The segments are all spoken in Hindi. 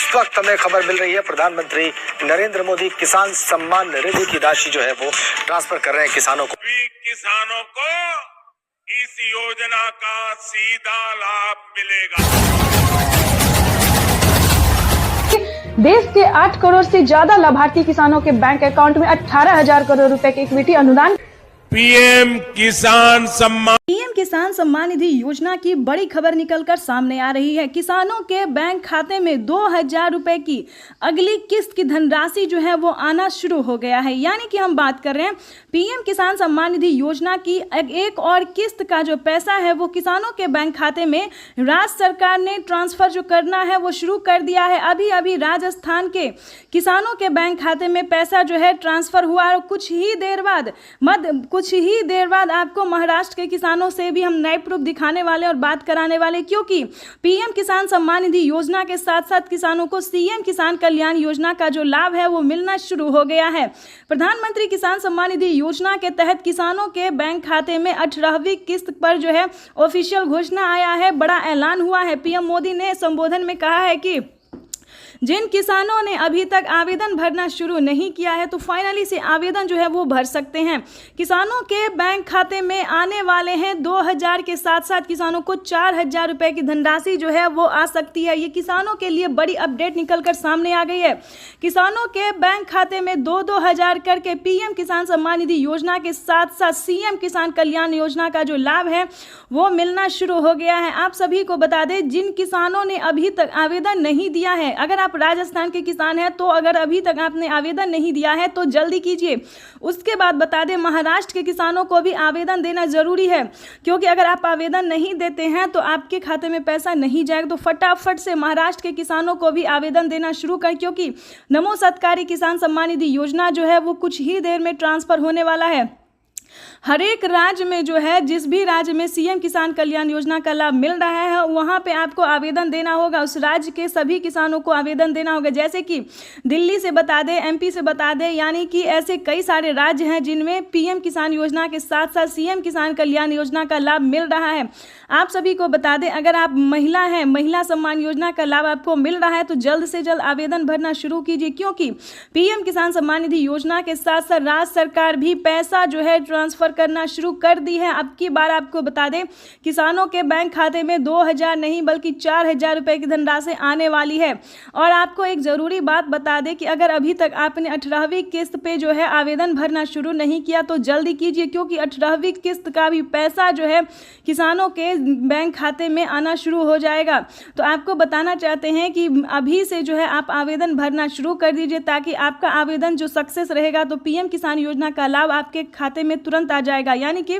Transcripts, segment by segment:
इस वक्त हमें खबर मिल रही है प्रधानमंत्री नरेंद्र मोदी किसान सम्मान निधि की राशि जो है वो ट्रांसफर कर रहे हैं किसानों को। किसानों को इस योजना का सीधा लाभ मिलेगा। देश के 8 करोड़ से ज्यादा लाभार्थी किसानों के बैंक अकाउंट में 18,000 करोड़ रुपए के इक्विटी अनुदान। पीएम किसान सम्मान निधि योजना की बड़ी खबर निकलकर सामने आ रही है। किसानों के बैंक खाते में 2,000 रुपए की अगली किस्त की धनराशि जो है वो आना शुरू हो गया है। यानी कि हम बात कर रहे हैं पीएम किसान सम्मान निधि योजना की एक और किस्त का जो पैसा है वो किसानों के बैंक खाते में राज्य सरकार ने ट्रांसफर जो करना है वो शुरू कर दिया है। अभी अभी राजस्थान के किसानों के बैंक खाते में पैसा जो है ट्रांसफर हुआ और कुछ ही देर बाद आपको महाराष्ट्र के किसानों से भी हम नए प्रूफ दिखाने वाले और बात कराने वाले, क्योंकि पीएम किसान सम्मान निधि योजना के साथ साथ किसानों को सीएम किसान कल्याण योजना का जो लाभ है वो मिलना शुरू हो गया है। प्रधानमंत्री किसान सम्मान निधि योजना के तहत किसानों के बैंक खाते में 18वीं किस्त पर जो है ऑफिशियल घोषणा आया है, बड़ा ऐलान हुआ है। पीएम मोदी ने संबोधन में कहा है कि जिन किसानों ने अभी तक आवेदन भरना शुरू नहीं किया है तो फाइनली से आवेदन जो है वो भर सकते हैं। किसानों के बैंक खाते में आने वाले हैं 2,000 के साथ साथ किसानों को 4,000 रुपए की धनराशि जो है वो आ सकती है। ये किसानों के लिए बड़ी अपडेट निकलकर सामने आ गई है। किसानों के बैंक खाते में 2,000 करके पीएम किसान सम्मान निधि योजना के साथ साथ सीएम किसान कल्याण योजना का जो लाभ है वो मिलना शुरू हो गया है। आप सभी को बता दें, जिन किसानों ने अभी तक आवेदन नहीं दिया है, अगर आप राजस्थान के किसान हैं तो अगर अभी तक आपने आवेदन नहीं दिया है तो जल्दी कीजिए। उसके बाद बता दें, महाराष्ट्र के किसानों को भी आवेदन देना जरूरी है, क्योंकि अगर आप आवेदन नहीं देते हैं तो आपके खाते में पैसा नहीं जाएगा। तो फटाफट से महाराष्ट्र के किसानों को भी आवेदन देना शुरू कर, क्योंकि नमो सत्कारी किसान सम्मान निधि योजना जो है वो कुछ ही देर में ट्रांसफर होने वाला है। हर एक राज्य में जो है, जिस भी राज्य में सीएम किसान कल्याण योजना का लाभ मिल रहा है वहां पे आपको आवेदन देना होगा। उस राज्य के सभी किसानों को आवेदन देना होगा। जैसे कि दिल्ली से बता दें, एमपी से बता दें, यानी कि ऐसे कई सारे राज्य हैं जिनमें पीएम किसान योजना के साथ साथ सीएम किसान कल्याण योजना का लाभ मिल रहा है। आप सभी को बता दें, अगर आप महिला हैं, महिला सम्मान योजना का लाभ आपको मिल रहा है तो जल्द से जल्द आवेदन भरना शुरू कीजिए, क्योंकि पीएम किसान सम्मान निधि योजना के साथ साथ राज्य सरकार भी पैसा जो है ट्रांसफर करना शुरू कर दी है। अब की बार आपको बता दें, किसानों के बैंक खाते में 2,000 नहीं बल्कि 4,000 रुपए की धनराशि आने वाली है। और आपको एक जरूरी बात बता दें कि अगर अभी तक आपने 18वीं किस्त पे जो है आवेदन भरना शुरू नहीं किया तो जल्दी कीजिए, क्योंकि 18वीं किस्त का भी पैसा जो है किसानों के बैंक खाते में आना शुरू हो जाएगा। तो आपको बताना चाहते हैं कि अभी से जो है आप आवेदन भरना शुरू कर दीजिए, ताकि आपका आवेदन जो सक्सेस रहेगा तो पीएम किसान योजना का लाभ आपके खाते में तुरंत आ जाएगा। यानी कि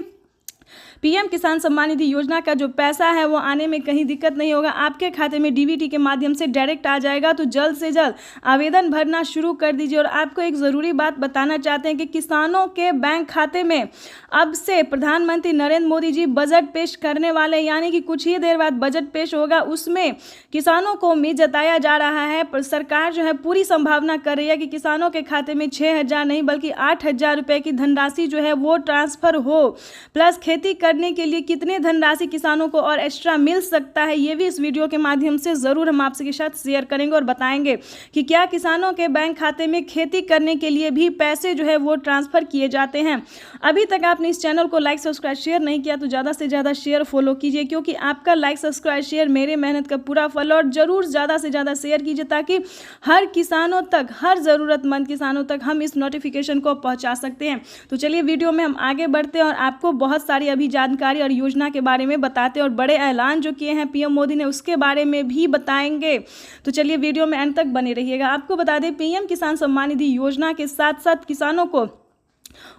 पीएम किसान सम्मान निधि योजना का जो पैसा है वो आने में कहीं दिक्कत नहीं होगा, आपके खाते में डीबीटी के माध्यम से डायरेक्ट आ जाएगा। तो जल्द से जल्द आवेदन भरना शुरू कर दीजिए। और आपको एक ज़रूरी बात बताना चाहते हैं कि किसानों के बैंक खाते में अब से प्रधानमंत्री नरेंद्र मोदी जी बजट पेश करने वाले, यानी कि कुछ ही देर बाद बजट पेश होगा। उसमें किसानों को उम्मीद जताया जा रहा है, पर सरकार जो है पूरी संभावना कर रही है कि किसानों के खाते में 6,000 नहीं बल्कि 8,000 रुपये की धनराशि जो है वो ट्रांसफर हो। प्लस खेती करने के लिए कितने धनराशि किसानों को और एक्स्ट्रा मिल सकता है, ये भी इस वीडियो के माध्यम से ज़रूर हम आपके साथ शेयर करेंगे और बताएंगे कि क्या किसानों के बैंक खाते में खेती करने के लिए भी पैसे जो है वो ट्रांसफ़र किए जाते हैं। अभी तक आपने इस चैनल को लाइक सब्सक्राइब शेयर नहीं किया तो ज़्यादा से ज़्यादा शेयर फॉलो कीजिए, क्योंकि आपका लाइक सब्सक्राइब शेयर मेरे मेहनत का पूरा फल। और ज़रूर ज़्यादा से ज़्यादा शेयर कीजिए, ताकि हर किसानों तक, हर ज़रूरतमंद किसानों तक हम इस नोटिफिकेशन को पहुँचा सकते हैं। तो चलिए वीडियो में हम आगे बढ़ते हैं और आपको बहुत सारी अभी जानकारी और योजना के बारे में बताते हैं, और बड़े ऐलान जो किए हैं पीएम मोदी ने उसके बारे में भी बताएंगे। तो चलिए वीडियो में अंत तक बने रहिएगा। आपको बता दें, पीएम किसान सम्मान निधि योजना के साथ साथ किसानों को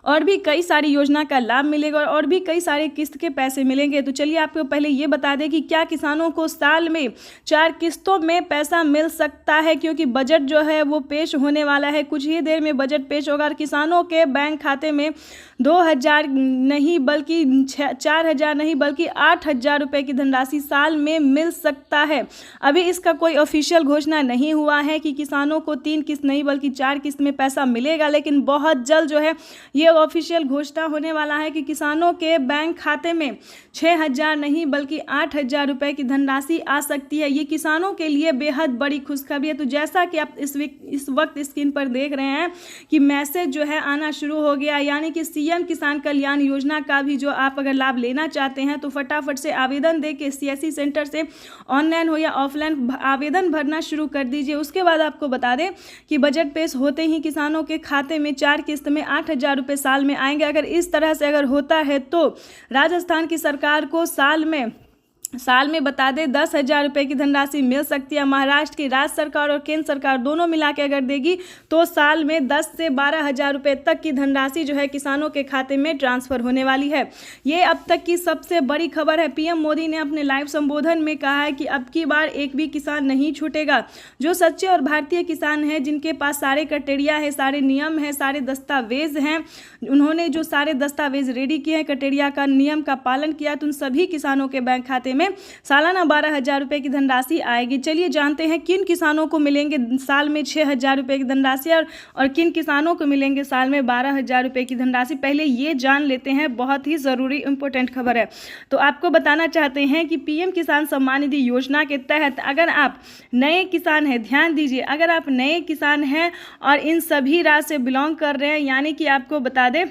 और भी कई सारी योजना का लाभ मिलेगा और भी कई सारे किस्त के पैसे मिलेंगे। तो चलिए आपको पहले ये बता दें कि क्या किसानों को साल में 4 किस्तों में पैसा मिल सकता है, क्योंकि बजट जो है वो पेश होने वाला है। कुछ ही देर में बजट पेश होगा और किसानों के बैंक खाते में 2,000 नहीं बल्कि 4,000 नहीं बल्कि 8,000 रुपये की धनराशि साल में मिल सकता है। अभी इसका कोई ऑफिशियल घोषणा नहीं हुआ है कि किसानों को 3 किस्त नहीं बल्कि 4 किस्त में पैसा मिलेगा, लेकिन बहुत जल्द जो है ये ऑफिशियल घोषणा होने वाला है कि किसानों के बैंक खाते में 6,000 नहीं बल्कि 8,000 रुपये की धनराशि आ सकती है। ये किसानों के लिए बेहद बड़ी खुशखबरी है। तो जैसा कि आप इस वक्त स्क्रीन पर देख रहे हैं कि मैसेज जो है आना शुरू हो गया, यानी कि सीएम किसान कल्याण योजना का भी जो आप अगर लाभ लेना चाहते हैं तो फटाफट से आवेदन दे के सीएससी सेंटर से ऑनलाइन हो या ऑफलाइन आवेदन भरना शुरू कर दीजिए। उसके बाद आपको बता दें कि बजट पेश होते ही किसानों के खाते में 4 किस्त में 8,000 रुपये साल में आएंगे। अगर इस तरह से अगर होता है तो राजस्थान की सरकार को साल में बता दें 10,000 रुपये की धनराशि मिल सकती है। महाराष्ट्र की राज्य सरकार और केंद्र सरकार दोनों मिला के अगर देगी तो साल में 10 से 12,000 रुपये तक की धनराशि जो है किसानों के खाते में ट्रांसफर होने वाली है। ये अब तक की सबसे बड़ी खबर है। पीएम मोदी ने अपने लाइव संबोधन में कहा है कि अब की बार एक भी किसान नहीं छूटेगा। जो सच्चे और भारतीय किसान हैं, जिनके पास सारे क्राइटेरिया है, सारे नियम हैं, सारे दस्तावेज हैं, उन्होंने जो सारे दस्तावेज रेडी किए हैं, क्राइटेरिया का नियम का पालन किया, तो उन सभी किसानों के बैंक खाते में सालाना 12,000 रुपये की धनराशि आएगी। चलिए जानते हैं किन किसानों को मिलेंगे साल में 6,000 रुपये की धनराशि और किन किसानों को मिलेंगे साल में 12,000 रुपये की धनराशि। पहले ये जान लेते हैं, बहुत ही ज़रूरी इंपॉर्टेंट खबर है। तो आपको बताना चाहते हैं कि पीएम किसान सम्मान निधि योजना के तहत अगर आप नए किसान हैं, ध्यान दीजिए, अगर आप नए किसान हैं और इन सभी राज्य से बिलोंग कर रहे हैं, यानी कि आपको बता दें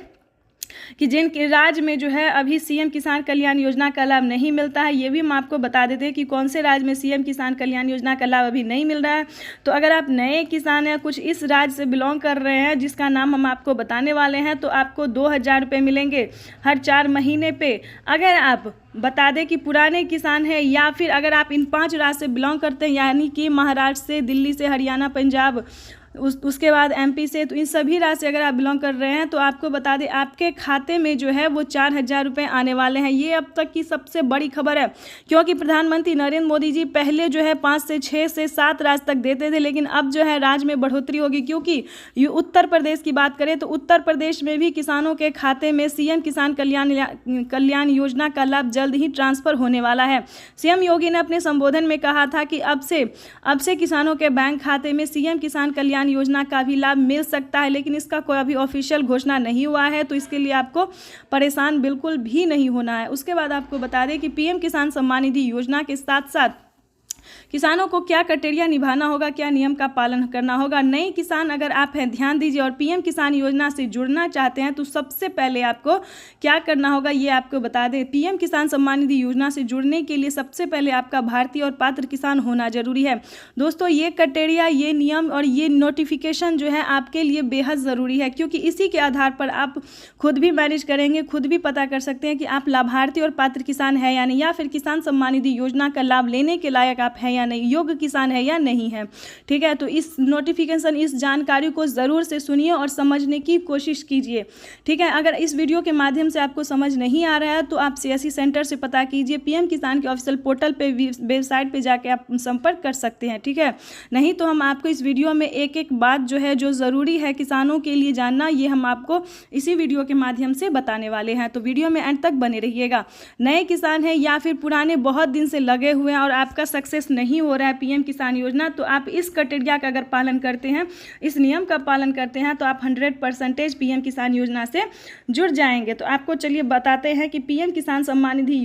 कि जिन राज्य में जो है अभी सीएम किसान कल्याण योजना का लाभ नहीं मिलता है, ये भी हम आपको बता देते हैं कि कौन से राज्य में सीएम किसान कल्याण योजना का लाभ अभी नहीं मिल रहा है। तो अगर आप नए किसान हैं, कुछ इस राज्य से बिलोंग कर रहे हैं जिसका नाम हम आपको बताने वाले हैं, तो आपको 2,000 रुपये मिलेंगे हर 4 महीने पे। अगर आप बता दें कि पुराने किसान हैं या फिर अगर आप इन 5 राज्य से बिलोंग करते हैं, यानी कि महाराष्ट्र से, दिल्ली से, हरियाणा, पंजाब, उसके बाद एमपी से, तो इन सभी राज्य से अगर आप बिलोंग कर रहे हैं तो आपको बता दें आपके खाते में जो है वो 4,000 रुपये आने वाले हैं। ये अब तक की सबसे बड़ी खबर है, क्योंकि प्रधानमंत्री नरेंद्र मोदी जी पहले जो है 5 से 6 से 7 राज्य तक देते थे, लेकिन अब जो है राज्य में बढ़ोतरी होगी। क्योंकि ये उत्तर प्रदेश की बात करें तो उत्तर प्रदेश में भी किसानों के खाते में सीएम किसान कल्याण योजना का लाभ जल्द ही ट्रांसफर होने वाला है। सीएम योगी ने अपने संबोधन में कहा था कि अब से किसानों के बैंक खाते में सीएम किसान कल्याण योजना का भी लाभ मिल सकता है, लेकिन इसका कोई अभी ऑफिशियल घोषणा नहीं हुआ है, तो इसके लिए आपको परेशान बिल्कुल भी नहीं होना है। उसके बाद आपको बता दें कि पीएम किसान सम्मान निधि योजना के साथ साथ किसानों को क्या क्राइटेरिया निभाना होगा, क्या नियम का पालन करना होगा। नए किसान अगर आप हैं, ध्यान दीजिए, और पीएम किसान योजना से जुड़ना चाहते हैं तो सबसे पहले आपको क्या करना होगा ये आपको बता दें। पीएम किसान सम्मान निधि योजना से जुड़ने के लिए सबसे पहले आपका भारतीय और पात्र किसान होना जरूरी है। दोस्तों, ये क्राइटेरिया, ये नियम और ये नोटिफिकेशन जो है आपके लिए बेहद ज़रूरी है, क्योंकि इसी के आधार पर आप खुद भी मैनेज करेंगे, खुद भी पता कर सकते हैं कि आप लाभार्थी और पात्र किसान है या नहीं, या फिर किसान सम्मान निधि योजना का लाभ लेने के लायक आप है या नहीं, योग्य किसान है या नहीं है। ठीक है, तो इस नोटिफिकेशन, इस जानकारी को ज़रूर से सुनिए और समझने की कोशिश कीजिए। ठीक है, अगर इस वीडियो के माध्यम से आपको समझ नहीं आ रहा है तो आप सीएससी सेंटर से पता कीजिए, पीएम किसान के ऑफिशियल पोर्टल पे, वेबसाइट पे जाके आप संपर्क कर सकते हैं। ठीक है, नहीं तो हम आपको इस वीडियो में एक एक बात जो है, जो ज़रूरी है किसानों के लिए जानना, ये हम आपको इसी वीडियो के माध्यम से बताने वाले हैं। तो वीडियो में एंड तक बने रहिएगा। नए किसान हैं या फिर पुराने बहुत दिन से लगे हुए हैं और आपका सक्सेस नहीं हो रहा है पीएम किसान योजना, तो आप इस क्राइटेरिया का अगर पालन करते हैं, इस नियम का पालन करते हैं, तो आप 100% पीएम किसान योजना से जुड़ जाएंगे। तो आपको चलिए बताते हैं कि पीएम किसान सम्मान निधि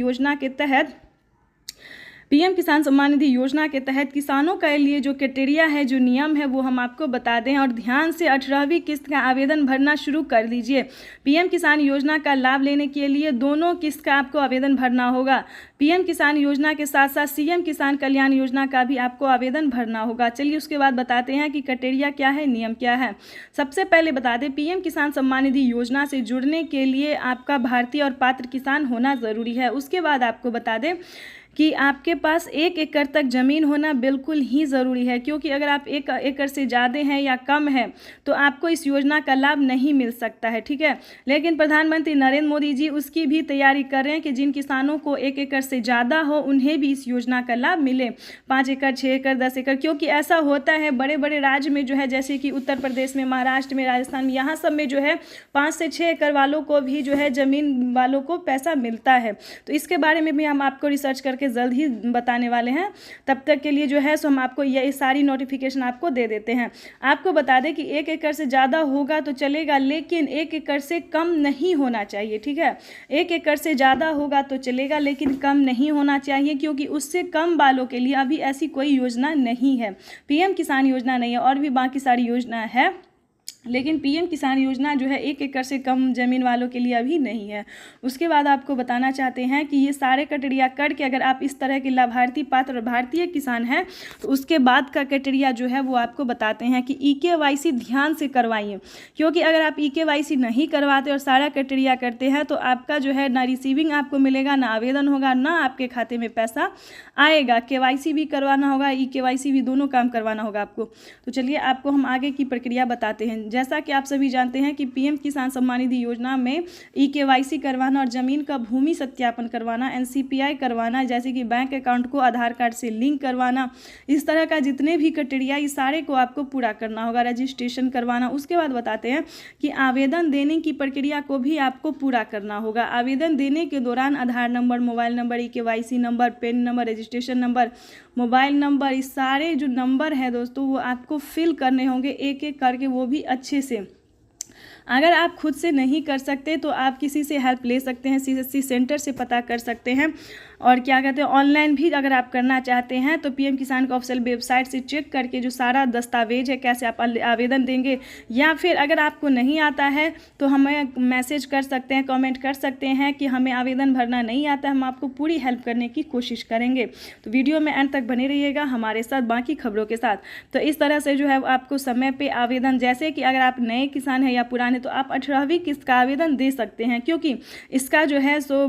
योजना के तहत किसानों के लिए जो क्राइटेरिया है, जो नियम है, वो हम आपको बता दें और ध्यान से 18वीं किस्त का आवेदन भरना शुरू कर दीजिए। पीएम किसान योजना का लाभ लेने के लिए दोनों किस्त का आपको आवेदन भरना होगा। पीएम किसान योजना के साथ साथ सीएम किसान कल्याण योजना का भी आपको आवेदन भरना होगा। चलिए उसके बाद बताते हैं कि क्राइटेरिया क्या है, नियम क्या है। सबसे पहले बता दें, पीएम किसान सम्मान निधि योजना से जुड़ने के लिए आपका भारतीय और पात्र किसान होना ज़रूरी है। उसके बाद आपको बता दें कि आपके पास 1 एकड़ तक ज़मीन होना बिल्कुल ही ज़रूरी है, क्योंकि अगर आप 1 एकड़ से ज़्यादा हैं या कम है तो आपको इस योजना का लाभ नहीं मिल सकता है। ठीक है, लेकिन प्रधानमंत्री नरेंद्र मोदी जी उसकी भी तैयारी कर रहे हैं कि जिन किसानों को 1 एकड़ से ज़्यादा हो उन्हें भी इस योजना का लाभ मिले, 5 एकड़, 6 एकड़, 10 एकड़, क्योंकि ऐसा होता है बड़े बड़े राज्य में जो है, जैसे कि उत्तर प्रदेश में, महाराष्ट्र में, राजस्थान में, यहाँ सब में जो है 5 से 6 एकड़ वालों को भी जो है ज़मीन वालों को पैसा मिलता है। तो इसके बारे में भी हम आपको रिसर्च करके करके जल्द ही बताने वाले हैं। तब तक के लिए जो है सो हम आपको ये सारी नोटिफिकेशन आपको दे देते हैं। आपको बता दें कि 1 एकड़ से ज़्यादा होगा तो चलेगा, लेकिन 1 एकड़ से कम नहीं होना चाहिए, ठीक है। 1 एकड़ से ज़्यादा होगा तो चलेगा, लेकिन कम नहीं होना चाहिए, क्योंकि उससे कम वालों के लिए अभी ऐसी कोई योजना नहीं है। पीएम किसान योजना नहीं है, और भी बाकी सारी योजना है, लेकिन पीएम किसान योजना जो है 1 एकड़ से कम ज़मीन वालों के लिए अभी नहीं है। उसके बाद आपको बताना चाहते हैं कि ये सारे क्राइटेरिया करके अगर आप इस तरह के लाभार्थी पात्र भारतीय किसान हैं तो उसके बाद का क्राइटेरिया जो है वो आपको बताते हैं कि EKYC ध्यान से करवाइए, क्योंकि अगर आप EKYC नहीं करवाते और सारा क्राइटेरिया करते हैं तो आपका जो है ना रिसीविंग आपको मिलेगा, ना आवेदन होगा, ना आपके खाते में पैसा आएगा। KYC भी करवाना होगा, EKYC भी, दोनों काम करवाना होगा आपको। तो चलिए आपको हम आगे की प्रक्रिया बताते हैं। जैसा कि आप सभी जानते हैं कि पीएम किसान सम्मान निधि योजना में EKYC करवाना और ज़मीन का भूमि सत्यापन करवाना, NCPI करवाना, जैसे कि बैंक अकाउंट को आधार कार्ड से लिंक करवाना, इस तरह का जितने भी क्राइटेरिया इस सारे को आपको पूरा करना होगा, रजिस्ट्रेशन करवाना। उसके बाद बताते हैं कि आवेदन देने की प्रक्रिया को भी आपको पूरा करना होगा। आवेदन देने के दौरान Aadhaar number, mobile number, EKYC number, PAN number, registration number, mobile number, इस सारे जो नंबर है दोस्तों वो आपको फिल करने होंगे एक एक करके, वो भी अच्छे से। अगर आप खुद से नहीं कर सकते तो आप किसी से हेल्प ले सकते हैं, CSC सेंटर से पता कर सकते हैं। और क्या कहते हैं, ऑनलाइन भी अगर आप करना चाहते हैं तो पीएम किसान का ऑफिशियल वेबसाइट से चेक करके जो सारा दस्तावेज है कैसे आप आवेदन देंगे, या फिर अगर आपको नहीं आता है तो हमें मैसेज कर सकते हैं, कमेंट कर सकते हैं कि हमें आवेदन भरना नहीं आता, हम आपको पूरी हेल्प करने की कोशिश करेंगे। तो वीडियो में अंत तक बने रहिएगा हमारे साथ बाकी खबरों के साथ। तो इस तरह से जो है आपको समय पे आवेदन, जैसे कि अगर आप नए किसान हैं या पुराने, तो आप 18वीं किस्त का आवेदन दे सकते हैं, क्योंकि इसका जो है सो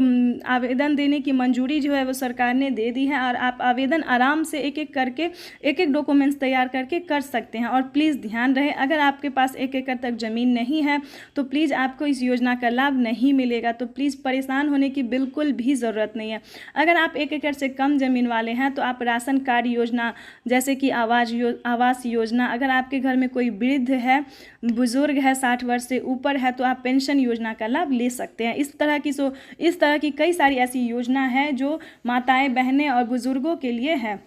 आवेदन देने की मंजूरी जो है वो सरकार ने दे दी है। और आप आवेदन आराम से एक एक करके एक एक डॉक्यूमेंट्स तैयार करके कर सकते हैं। और प्लीज़ ध्यान रहे, अगर आपके पास 1 एकड़ तक ज़मीन नहीं है तो प्लीज़ आपको इस योजना का लाभ नहीं मिलेगा। तो प्लीज़ परेशान होने की बिल्कुल भी ज़रूरत नहीं है। अगर आप 1 एकड़ से कम ज़मीन वाले हैं तो आप राशन कार्ड योजना, जैसे कि आवास योजना, अगर आपके घर में कोई वृद्ध है, बुजुर्ग है, 60 वर्ष से ऊपर है, तो आप पेंशन योजना का लाभ ले सकते हैं। इस तरह की कई सारी ऐसी योजना है जो माताएं, बहनें और बुजुर्गों के लिए है।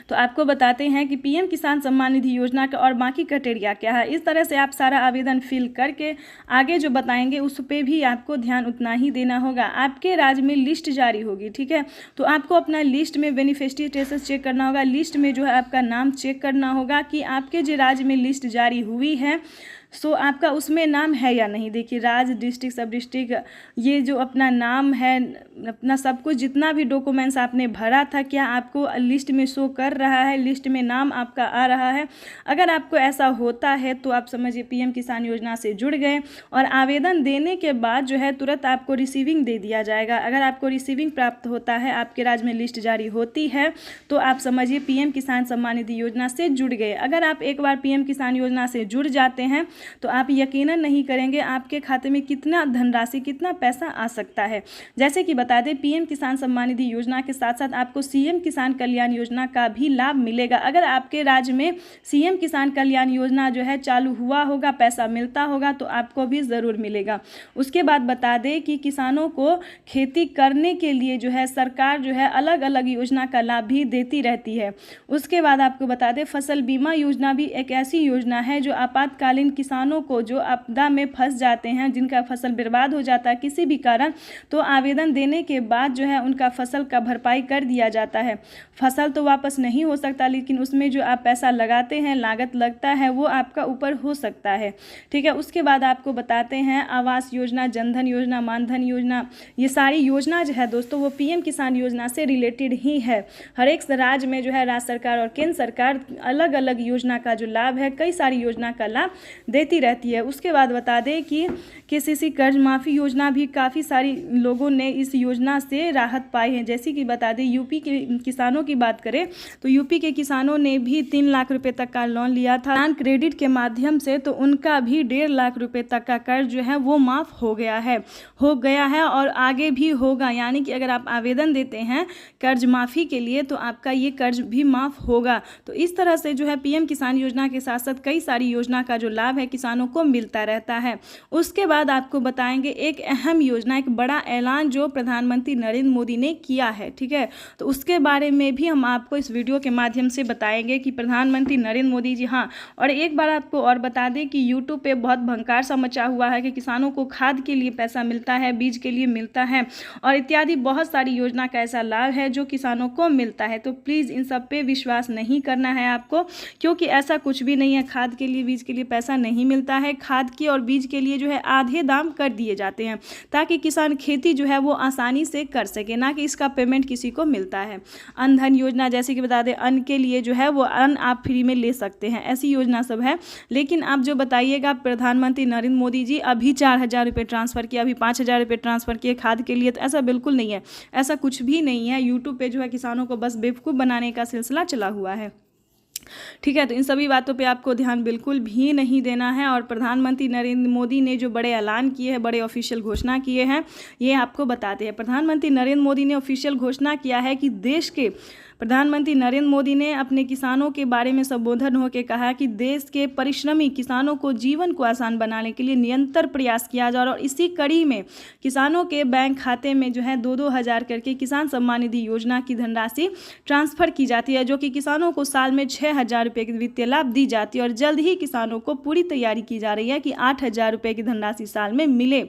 तो आपको बताते हैं कि पीएम किसान सम्मान निधि योजना का और बाकी क्राइटेरिया क्या है। इस तरह से आप सारा आवेदन फिल करके आगे जो बताएंगे उस पर भी आपको ध्यान उतना ही देना होगा। आपके राज्य में लिस्ट जारी होगी, ठीक है, तो आपको अपना लिस्ट में बेनिफिशियरी स्टेटस चेक करना होगा। लिस्ट में जो है आपका नाम चेक करना होगा कि आपके जो राज्य में लिस्ट जारी हुई है सो आपका उसमें नाम है या नहीं। देखिए, राज्य, डिस्ट्रिक्ट, सब डिस्ट्रिक्ट, ये जो अपना नाम है, अपना सब कुछ जितना भी डॉक्यूमेंट्स आपने भरा था, क्या आपको लिस्ट में शो कर रहा है, लिस्ट में नाम आपका आ रहा है। अगर आपको ऐसा होता है तो आप समझिए पीएम किसान योजना से जुड़ गए। और आवेदन देने के बाद जो है तुरंत आपको रिसीविंग दे दिया जाएगा। अगर आपको रिसीविंग प्राप्त होता है, आपके राज्य में लिस्ट जारी होती है, तो आप समझिए पीएम किसान सम्मान निधि योजना से जुड़ गए। अगर आप एक बार पीएम किसान योजना से जुड़ जाते हैं तो आप यकीनन नहीं करेंगे आपके खाते में कितना धनराशि, कितना पैसा आ सकता है। जैसे कि बता दें, पीएम किसान सम्मान निधि योजना के साथ साथ आपको सीएम किसान कल्याण योजना का भी लाभ मिलेगा। अगर आपके राज्य में सीएम किसान कल्याण योजना जो है चालू हुआ होगा, पैसा मिलता होगा, तो आपको भी ज़रूर मिलेगा। उसके बाद बता दें कि किसानों को खेती करने के लिए जो है सरकार जो है अलग अलग योजना का लाभ भी देती रहती है। उसके बाद आपको बता दें, फसल बीमा योजना भी एक ऐसी योजना है जो आपातकालीन किसानों को जो आपदा में फंस जाते हैं, जिनका फसल बर्बाद हो जाता है किसी भी कारण, तो आवेदन देने के बाद जो है उनका फसल का भरपाई कर दिया जाता है। फसल तो वापस नहीं हो सकता, लेकिन उसमें जो आप पैसा लगाते हैं, लागत लगता है, वो आपका ऊपर हो सकता है, ठीक है। उसके बाद आपको बताते हैं आवास योजना, जनधन योजना, मानधन योजना, ये सारी योजना जो है दोस्तों वो पीएम किसान योजना से रिलेटेड ही है। हर एक राज्य में जो है राज्य सरकार और केंद्र सरकार अलग अलग योजना का जो लाभ है, कई सारी योजना का लाभ देती रहती है। उसके बाद बता दें कि केसीसी कर्ज माफ़ी योजना भी काफ़ी सारी लोगों ने इस योजना से राहत पाई है। जैसे कि बता दें, यूपी के किसानों की बात करें तो यूपी के किसानों ने भी 3 लाख रुपए तक का लोन लिया था किसान क्रेडिट के माध्यम से, तो उनका भी 1.5 लाख रुपए तक का कर्ज जो है वो माफ़ हो गया है और आगे भी होगा। यानी कि अगर आप आवेदन देते हैं कर्ज माफ़ी के लिए तो आपका ये कर्ज भी माफ़ होगा। तो इस तरह से जो है पीएम किसान योजना के साथ साथ कई सारी योजना का जो लाभ है किसानों को मिलता रहता है। उसके बाद आपको बताएंगे एक अहम योजना, एक बड़ा ऐलान जो प्रधानमंत्री नरेंद्र मोदी ने किया है, ठीक है। तो उसके बारे में भी हम आपको इस वीडियो के माध्यम से बताएंगे कि प्रधानमंत्री नरेंद्र मोदी जी, हाँ, और एक बार आपको और बता दें कि यूट्यूब पे बहुत भंकार सा मचा हुआ है कि किसानों को खाद के लिए पैसा मिलता है, बीज के लिए मिलता है और इत्यादि बहुत सारी योजना का ऐसा लाभ है जो किसानों को मिलता है। तो प्लीज़ इन सब पे विश्वास नहीं करना है आपको, क्योंकि ऐसा कुछ भी नहीं है। खाद के लिए, बीज के लिए पैसा नहीं मिलता है। खाद के और बीज के लिए जो है आधे दाम कर दिए जाते हैं ताकि किसान खेती जो है वो आसानी से कर सके, ना कि इसका पेमेंट किसी को मिलता है। अन्न धन योजना, जैसे कि बता दें, अन्न के लिए जो है वो अन्न आप फ्री में ले सकते हैं, ऐसी योजना सब है। लेकिन आप जो बताइएगा प्रधानमंत्री नरेंद्र मोदी जी अभी 4,000 रुपये ट्रांसफ़र किया, अभी 5,000 रुपये ट्रांसफ़र किए खाद के लिए, तो ऐसा बिल्कुल नहीं है, ऐसा कुछ भी नहीं है। यूट्यूब पे जो है किसानों को बस बेवकूफ़ बनाने का सिलसिला चला हुआ है, ठीक है। तो इन सभी बातों पे आपको ध्यान बिल्कुल भी नहीं देना है। और प्रधानमंत्री नरेंद्र मोदी ने जो बड़े ऐलान किए हैं, बड़े ऑफिशियल घोषणा किए हैं, ये आपको बताते हैं। प्रधानमंत्री नरेंद्र मोदी ने ऑफिशियल घोषणा किया है कि देश के प्रधानमंत्री नरेंद्र मोदी ने अपने किसानों के बारे में संबोधन होकर कहा कि देश के परिश्रमी किसानों को जीवन को आसान बनाने के लिए निरंतर प्रयास किया जा रहा है और इसी कड़ी में किसानों के बैंक खाते में जो है 2-2 हज़ार करके किसान सम्मान निधि योजना की धनराशि ट्रांसफ़र की जाती है, जो कि किसानों को साल में 6,000 रुपये की वित्तीय लाभ दी जाती है। और जल्द ही किसानों को पूरी तैयारी की जा रही है कि 8,000 रुपये की धनराशि साल में मिले।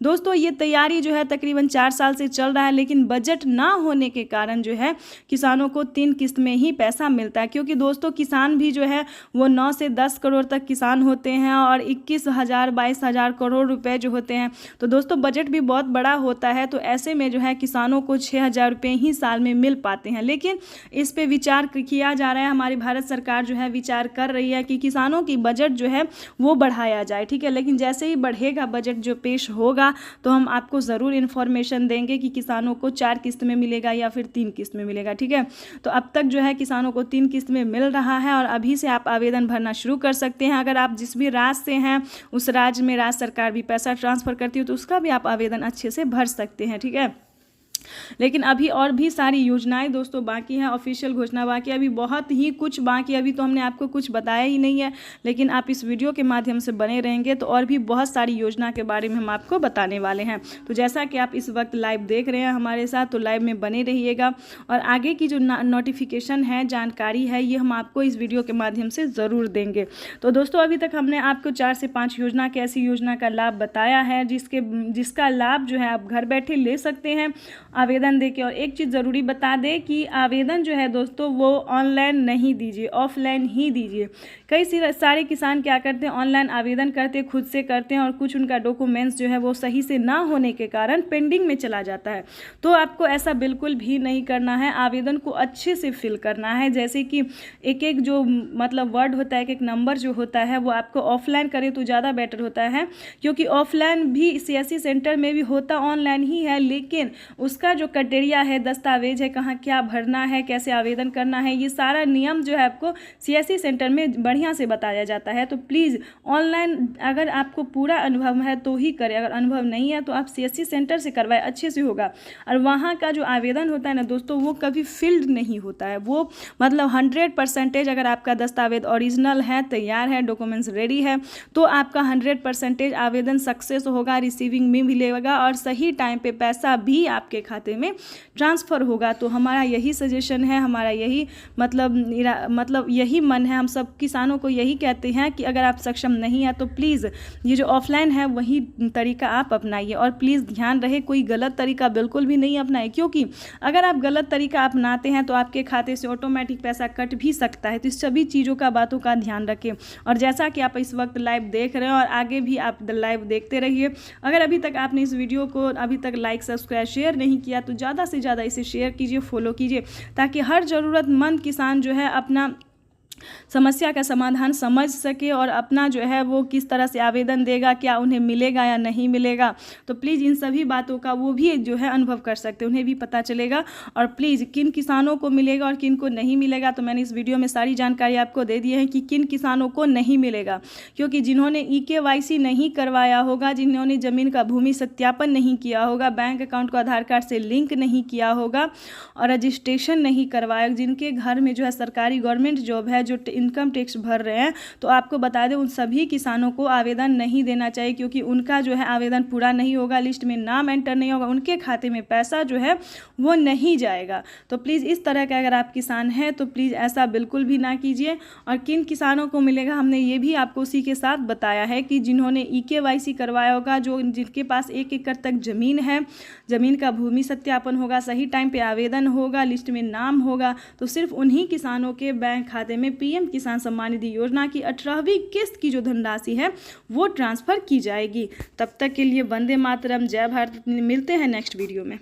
दोस्तों, ये तैयारी जो है तकरीबन 4 साल से चल रहा है, लेकिन बजट ना होने के कारण जो है किसानों को 3 किस्त में ही पैसा मिलता है, क्योंकि दोस्तों किसान भी जो है वो 9 से 10 करोड़ तक किसान होते हैं और 21,000 22,000 करोड़ रुपए जो होते हैं। तो दोस्तों बजट भी बहुत बड़ा होता है, तो ऐसे में जो है किसानों को 6,000 रुपये ही साल में मिल पाते हैं। लेकिन इस पे विचार किया जा रहा है, हमारी भारत सरकार जो है विचार कर रही है कि किसानों की बजट जो है वो बढ़ाया जाए, ठीक है। लेकिन जैसे ही बढ़ेगा बजट जो पेश होगा तो हम आपको ज़रूर इन्फॉर्मेशन देंगे कि किसानों को 4 किस्त में मिलेगा या फिर 3 किस्त में मिलेगा, ठीक है। तो अब तक जो है किसानों को 3 किस्त में मिल रहा है और अभी से आप आवेदन भरना शुरू कर सकते हैं। अगर आप जिस भी राज्य से हैं उस राज्य में राज्य सरकार भी पैसा ट्रांसफ़र करती है तो उसका भी आप आवेदन अच्छे से भर सकते हैं, ठीक है। लेकिन अभी और भी सारी योजनाएं दोस्तों बाकी हैं, ऑफिशियल घोषणा बाकी, अभी बहुत ही कुछ बाकी, अभी तो हमने आपको कुछ बताया ही नहीं है। लेकिन आप इस वीडियो के माध्यम से बने रहेंगे तो और भी बहुत सारी योजना के बारे में हम आपको बताने वाले हैं। तो जैसा कि आप इस वक्त लाइव देख रहे हैं हमारे साथ, तो लाइव में बने रहिएगा और आगे की जो नोटिफिकेशन है, जानकारी है, ये हम आपको इस वीडियो के माध्यम से ज़रूर देंगे। तो दोस्तों अभी तक हमने आपको 4 से 5 योजना की ऐसी योजना का लाभ बताया है जिसका लाभ जो है आप घर बैठे ले सकते हैं आवेदन देके। और एक चीज़ ज़रूरी बता दें कि आवेदन जो है दोस्तों वो ऑनलाइन नहीं दीजिए, ऑफलाइन ही दीजिए। कई सारे किसान क्या करते हैं, ऑनलाइन आवेदन करते खुद से करते हैं और कुछ उनका डॉक्यूमेंट्स जो है वो सही से ना होने के कारण पेंडिंग में चला जाता है। तो आपको ऐसा बिल्कुल भी नहीं करना है, आवेदन को अच्छे से फिल करना है। जैसे कि एक जो मतलब वर्ड होता है, एक नंबर जो होता है वो आपको ऑफलाइन करें तो ज़्यादा बेटर होता है, क्योंकि ऑफलाइन भी CSC सेंटर में भी होता ऑनलाइन ही है, लेकिन उसका जो क्राइटेरिया है, दस्तावेज है, कहाँ क्या भरना है, कैसे आवेदन करना है, ये सारा नियम जो है आपको CSC सेंटर में बढ़िया से बताया जाता है। तो प्लीज़ ऑनलाइन अगर आपको पूरा अनुभव है तो ही करें, अगर अनुभव नहीं है तो आप CSC सेंटर से करवाएं, अच्छे से होगा। और वहाँ का जो आवेदन होता है ना दोस्तों, वो कभी फिल्ड नहीं होता है, वो मतलब 100% अगर आपका दस्तावेज ओरिजिनल है, तैयार है, डॉक्यूमेंट्स रेडी है, तो आपका 100% आवेदन सक्सेस होगा, रिसीविंग में मिलेगा और सही टाइम पे पैसा भी आपके खाते में ट्रांसफ़र होगा। तो हमारा यही सजेशन है, हमारा यही मतलब यही मन है, हम सब किसानों को यही कहते हैं कि अगर आप सक्षम नहीं है तो प्लीज़ ये जो ऑफलाइन है वही तरीका आप अपनाइए। और प्लीज़ ध्यान रहे कोई गलत तरीका बिल्कुल भी नहीं अपनाए, क्योंकि अगर आप गलत तरीका अपनाते हैं तो आपके खाते से ऑटोमेटिक पैसा कट भी सकता है। तो इस सभी चीज़ों का बातों का ध्यान रखें। और जैसा कि आप इस वक्त लाइव देख रहे हैं और आगे भी आप लाइव देखते रहिए। अगर अभी तक आपने इस वीडियो को अभी तक लाइक सब्सक्राइब शेयर नहीं किया तो ज़्यादा से ज़्यादा इसे शेयर कीजिए, फॉलो कीजिए, ताकि हर ज़रूरतमंद किसान जो है अपना समस्या का समाधान समझ सके और अपना जो है वो किस तरह से आवेदन देगा, क्या उन्हें मिलेगा या नहीं मिलेगा। तो प्लीज़ इन सभी बातों का वो भी जो है अनुभव कर सकते हैं, उन्हें भी पता चलेगा। और प्लीज़ किन किसानों को मिलेगा और किन को नहीं मिलेगा, तो मैंने इस वीडियो में सारी जानकारी आपको दे दी है कि किन किसानों को नहीं मिलेगा। क्योंकि जिन्होंने EKYC नहीं करवाया होगा, जिन्होंने ज़मीन का भूमि सत्यापन नहीं किया होगा, बैंक अकाउंट को आधार कार्ड से लिंक नहीं किया होगा और रजिस्ट्रेशन नहीं करवाया, जिनके घर में जो है सरकारी गवर्नमेंट जॉब है, जो इनकम टैक्स भर रहे हैं, तो आपको बता दें उन सभी किसानों को आवेदन नहीं देना चाहिए, क्योंकि उनका जो है आवेदन पूरा नहीं होगा, लिस्ट में नाम एंटर नहीं होगा, उनके खाते में पैसा जो है वो नहीं जाएगा। तो प्लीज़ इस तरह का अगर आप किसान हैं तो प्लीज़ ऐसा बिल्कुल भी ना कीजिए। और किन किसानों को मिलेगा हमने ये भी आपको उसी के साथ बताया है कि जिन्होंने EKYC करवाया होगा, जिनके पास 1 एकड़ तक ज़मीन है, ज़मीन का भूमि सत्यापन होगा, सही टाइम पे आवेदन होगा, लिस्ट में नाम होगा, तो सिर्फ उन्हीं किसानों के बैंक खाते में PM किसान सम्मान निधि योजना की 18वीं किस्त की जो धनराशि है वो ट्रांसफ़र की जाएगी। तब तक के लिए वंदे मातरम, जय भारत। मिलते हैं नेक्स्ट वीडियो में।